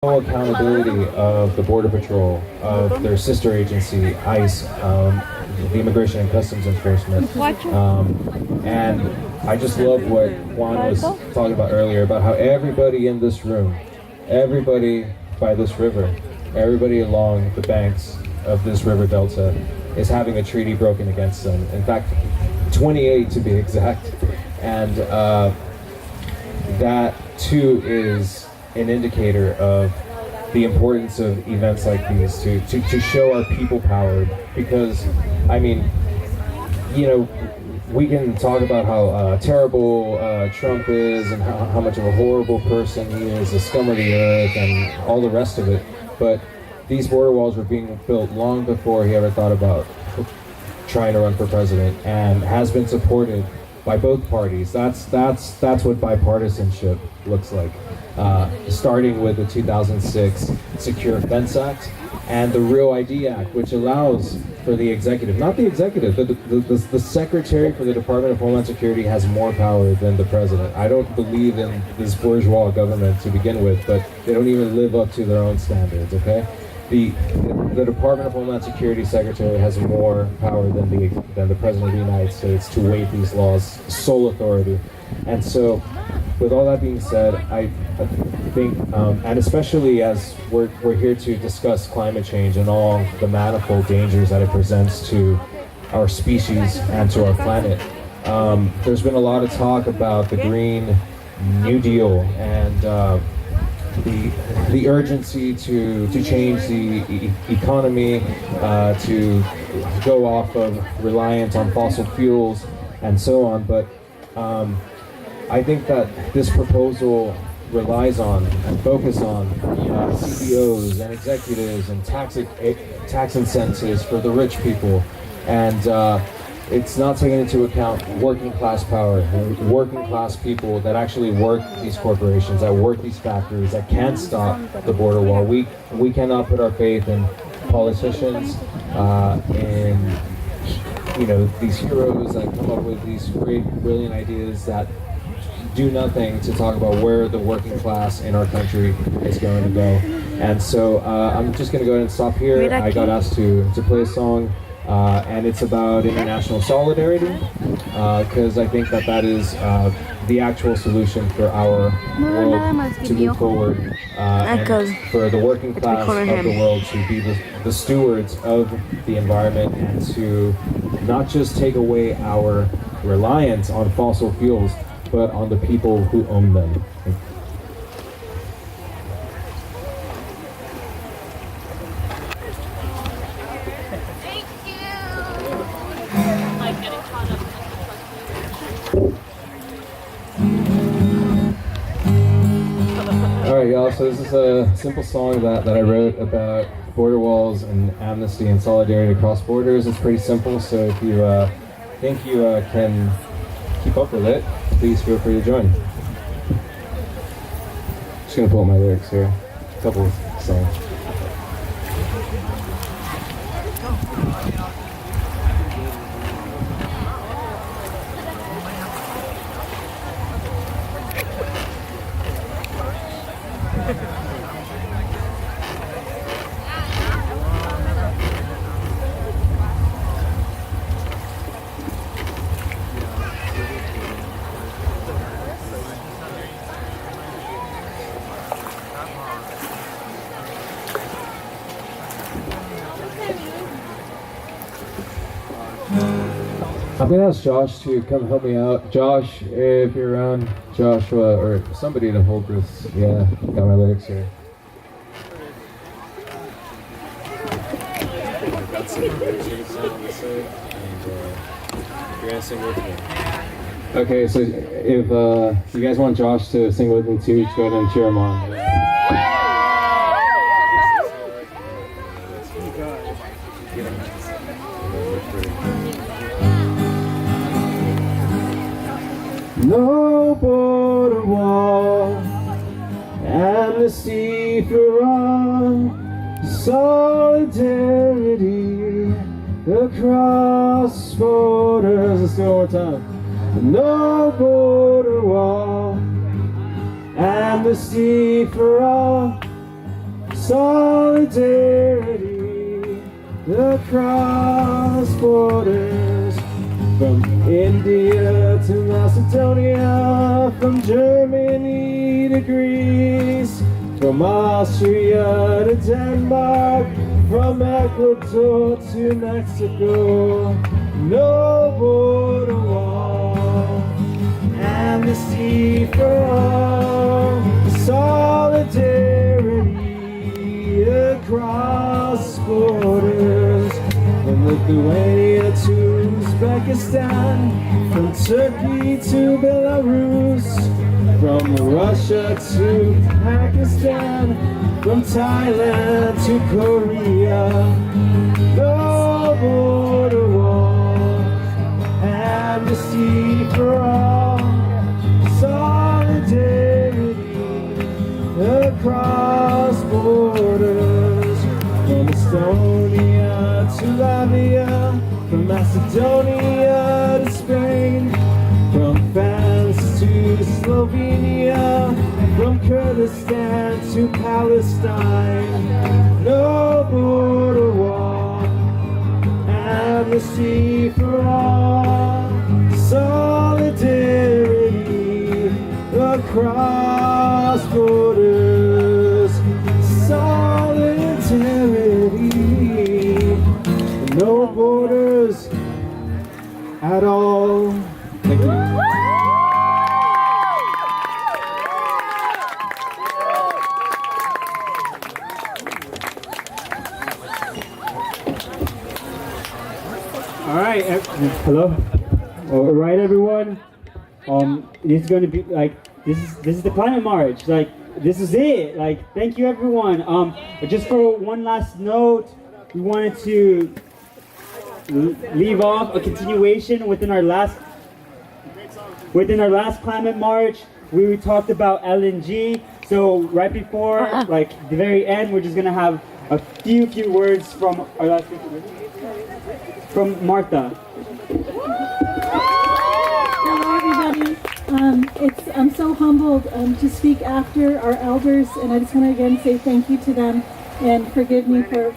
no accountability of the Border Patrol, of their sister agency, ICE, the Immigration and Customs Enforcement. And I just love what Juan was talking about earlier, about how everybody in this room, everybody by this river, everybody along the banks of this river delta is having a treaty broken against them. In fact, 28 to be exact. And that too is an indicator of the importance of events like these to show our people power. Because, I mean, you know, we can talk about how terrible Trump is and how much of a horrible person he is, the scum of the earth and all the rest of it, but these border walls were being built long before he ever thought about trying to run for president, and has been supported by both parties. That's what bipartisanship looks like. Starting with the 2006 Secure Fence Act and the Real ID Act, which allows for the executive, not the executive, the Secretary for the Department of Homeland Security has more power than the president. I don't believe in this bourgeois government to begin with, but they don't even live up to their own standards, okay? The Department of Homeland Security Secretary has more power than the President of the United States to waive these laws, sole authority. And so, with all that being said, I think, and especially as we're here to discuss climate change and all the manifold dangers that it presents to our species and to our planet, there's been a lot of talk about the Green New Deal and the urgency to change the economy, to go off of reliance on fossil fuels and so on. But I think that this proposal relies on and focuses on CEOs and executives and tax incentives for the rich people, and it's not taking into account working class power, working class people that actually work these corporations, that work these factories, that can stop the border wall. We cannot put our faith in politicians, in these heroes that come up with these great, brilliant ideas that do nothing to talk about where the working class in our country is going to go. And so I'm just going to go ahead and stop here. I got asked to play a song. And it's about international solidarity, because I think that is the actual solution for our world to move forward, and for the working class of the world to be the stewards of the environment, and to not just take away our reliance on fossil fuels, but on the people who own them. Alright, y'all, so this is a simple song that I wrote about border walls and amnesty and solidarity across borders. It's pretty simple, so if you think you can keep up with it, please feel free to join. Just gonna pull up my lyrics here. A couple of songs. I'm gonna ask Josh to come help me out. Josh, if you're around, Joshua, or somebody to hold this. Yeah, got my lyrics here. I've got some lyrics on this side, and you're gonna sing with me. Okay, so if you guys want Josh to sing with me too, just go ahead and cheer him on. No border wall, amnesty for all, solidarity across borders. Let's do it one more time. No border wall, amnesty for all, solidarity across borders, from India to Macedonia, from Germany to Greece, from Austria to Denmark, from Ecuador to Mexico. No border wall, amnesty for all, solidarity across borders, from Lithuania to Uzbekistan, from Turkey to Belarus, from Russia to Pakistan, from Thailand to Korea. No border wall, amnesty for all, solidarity across borders, from Estonia to Latvia, from Macedonia to Spain, from France to Slovenia, from Kurdistan to Palestine. No border wall, amnesty for all, solidarity across borders, solidarity, no borders at all. Thank you. All right, hello. All right, everyone. It's going to be like this is the climate march. Like this is it. Like thank you, everyone. Just for one last note, we wanted to leave off a continuation within our last climate march. We talked about LNG. So right before, like the very end, we're just gonna have a few words from our last speaker. From Martha. Hello, everybody. I'm so humbled to speak after our elders, and I just want to again say thank you to them, and forgive me for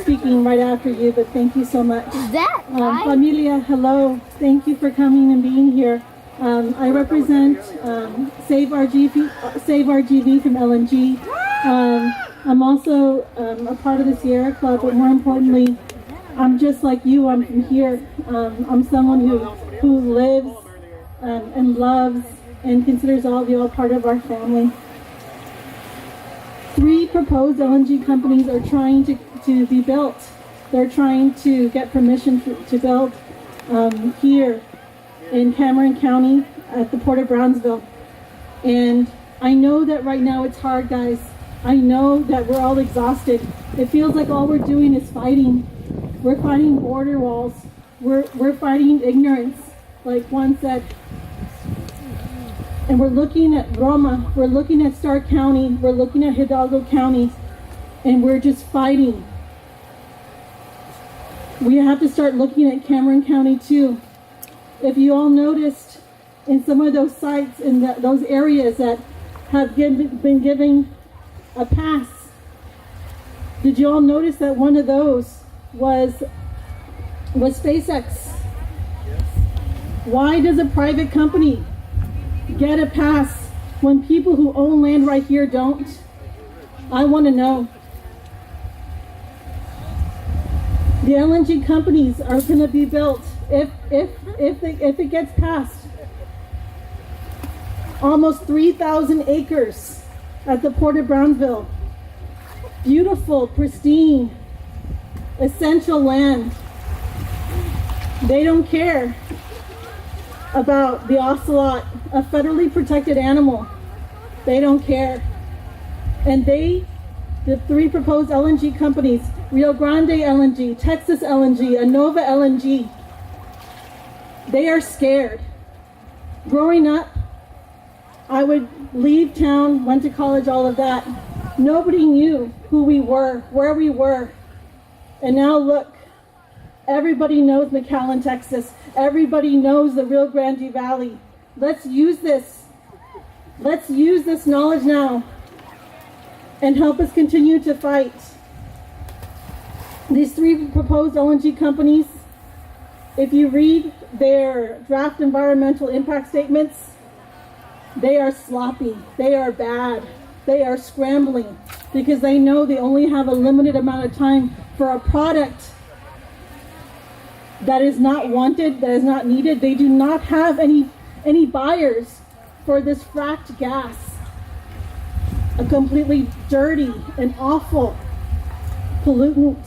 speaking right after you. But thank you so much. Is that right? Familia, hello. Thank you for coming and being here. I represent Save RGV from LNG. I'm also a part of the Sierra Club, but more importantly, I'm just like you. I'm from here. I'm someone who lives and loves and considers all of you all part of our family. 3 proposed LNG companies are trying to be built. They're trying to get permission to build here in Cameron County at the Port of Brownsville. And I know that right now it's hard, guys. I know that we're all exhausted. It feels like all we're doing is fighting. We're fighting border walls. We're fighting ignorance, like one said. And we're looking at Roma, we're looking at Stark County, we're looking at Hidalgo County, and we're just fighting. We have to start looking at Cameron County too. If you all noticed in some of those sites in those areas that have been given a pass, did you all notice that one of those was SpaceX? Why does a private company get a pass when people who own land right here don't? I want to know. The LNG companies are going to be built if it gets passed. Almost 3,000 acres at the Port of Brownsville. Beautiful, pristine, essential land. They don't care about the ocelot, a federally protected animal. They don't care. And the 3 proposed LNG companies, Rio Grande LNG, Texas LNG, Annova LNG, they are scared. Growing up, I would leave town, went to college, all of that. Nobody knew who we were, where we were. And now look, everybody knows McAllen, Texas. Everybody knows the Rio Grande Valley. Let's use this. Let's use this knowledge now and help us continue to fight. These three proposed LNG companies, if you read their draft environmental impact statements, they are sloppy, they are bad, they are scrambling because they know they only have a limited amount of time for a product that is not wanted, that is not needed. They do not have any buyers for this fracked gas, a completely dirty and awful pollutant.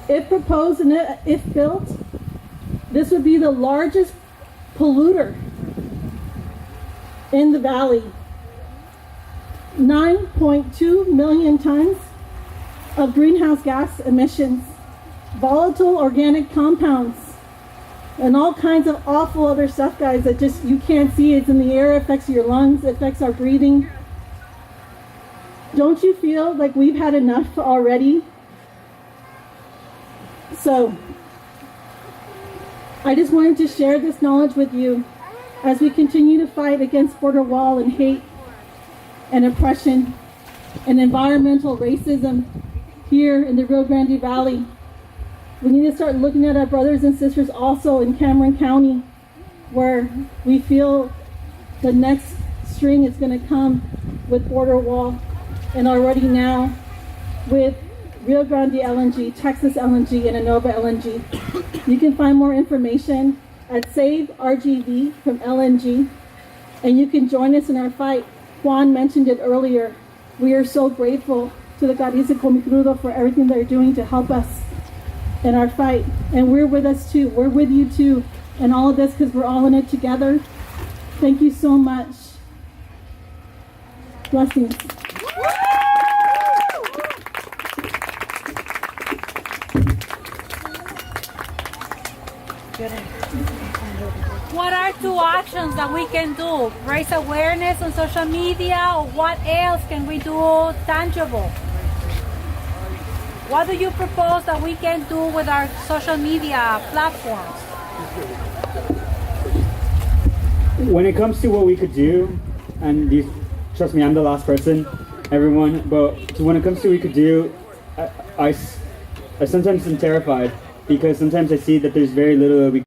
If proposed and if built, this would be the largest polluter in the valley. 9.2 million tons of greenhouse gas emissions, volatile organic compounds, and all kinds of awful other stuff, guys, that just you can't see. It's in the air, it affects your lungs, it affects our breathing. Don't you feel like we've had enough already? So, I just wanted to share this knowledge with you as we continue to fight against border wall and hate and oppression and environmental racism here in the Rio Grande Valley. We need to start looking at our brothers and sisters also in Cameron County, where we feel the next string is going to come with border wall, and already now with Rio Grande LNG, Texas LNG, and Innova LNG. You can find more information at Save RGV from LNG, and you can join us in our fight. Juan mentioned it earlier. We are so grateful to the Carrizo Comicrudo for everything they're doing to help us in our fight. And we're with us too. We're with you too. And all of this because we're all in it together. Thank you so much. Blessings. What are two actions that we can do? Raise awareness on social media, or what else can we do tangible? What do you propose that we can do with our social media platforms? When it comes to what we could do, and these, trust me, I'm the last person, everyone, but when it comes to what we could do, I sometimes am terrified because sometimes I see that there's very little that we